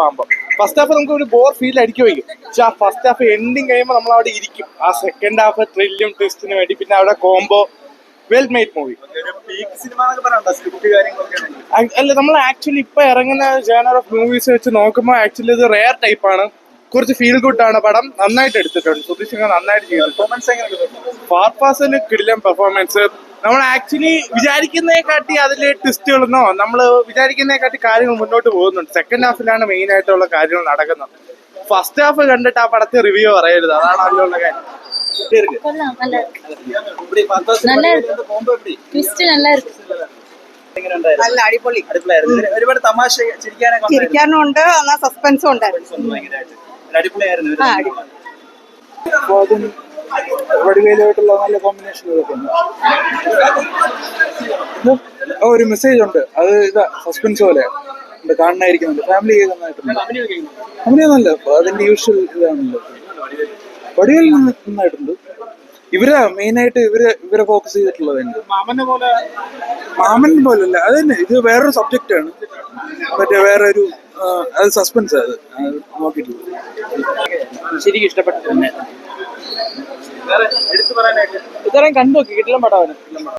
ആകുമ്പോൾ first half നമുക്ക് ഒരു ബോർ ഫീൽ അടിക്കുമായിരിക്കും. പക്ഷെ ആ ഫസ്റ്റ് ഹാഫ് എൻഡിങ് കഴിയുമ്പോൾ നമ്മൾ അവിടെ ഇരിക്കും. ആ സെക്കൻഡ് ഹാഫ് ത്രില്ലും ട്വിസ്റ്റിന് വേണ്ടി, പിന്നെ അവിടെ കോംബോ വെൽ മെയ്ഡ് മൂവി. അല്ല, നമ്മൾ ആക്ച്വലി ഇപ്പൊ ഇറങ്ങുന്ന ജേണർ ഓഫ് മൂവീസ് വെച്ച് നോക്കുമ്പോൾ ആക്ച്വലി ഇത് റെയർ ടൈപ്പ് ആണ്. കുറച്ച് ഫീൽ ഗുഡ് ആണ്. പടം നന്നായിട്ട് എടുത്തിട്ടുണ്ട്. സുധീഷ് നന്നായിട്ട് ചെയ്തിട്ടുണ്ട്. ഫാർഫാസിന് കിടിലൻ പെർഫോമൻസ്. നമ്മൾ ആക്ച്വലി വിചാരിക്കുന്നതിനെക്കാട്ടി അതില് ട്വിസ്റ്റുകളെന്നോ നമ്മൾ വിചാരിക്കുന്നതിനെക്കാട്ടി കാര്യങ്ങൾ മുന്നോട്ട് പോകുന്നുണ്ട്. സെക്കൻഡ് ഹാഫിലാണ് മെയിൻ ആയിട്ടുള്ള കാര്യങ്ങൾ നടക്കുന്നത്. ഫസ്റ്റ് ഹാഫ് കണ്ടിട്ട് ആ പടത്തെ റിവ്യൂ പറയരുത്, അതാണ് അതിലുള്ള കാര്യം. നല്ല അടിപൊളി, ഒരുപാട് തമാശ ചിരിക്കാനും ഉണ്ട്, എന്നാൽ സസ്പെൻസും ഉണ്ടായിരുന്നു. വടിവേലുമായിട്ടുള്ള നല്ല കോമ്പിനേഷൻ ഒരു മെസ്സേജ് ഉണ്ട്. അത് ഇതാ സസ്പെൻസ് പോലെ കാണാനായിരിക്കുന്നുണ്ട്. ഫാമിലി നന്നായിട്ടുണ്ട്. അഭിനയം നല്ല, അതിന്റെ യൂഷ്വൽ ഇതാണല്ലോ. വടിവേൽ നന്നായിട്ടുണ്ട്. ഇവരാ മെയിനായിട്ട് ഇവരെ ഫോക്കസ് ചെയ്തിട്ടുള്ളത്. മാമൻ പോലല്ല, അത് തന്നെ. ഇത് വേറൊരു സബ്ജക്റ്റ് ആണ്. മറ്റേ വേറെ ഒരു അത് സസ്പെൻസ്. അത് നോക്കിയിട്ടില്ല. ശരിക്കും ഇഷ്ടപ്പെട്ടിട്ടുണ്ട്. ഇത്രയും കണ്ടു നോക്കി കിട്ടില്ല പടവന്.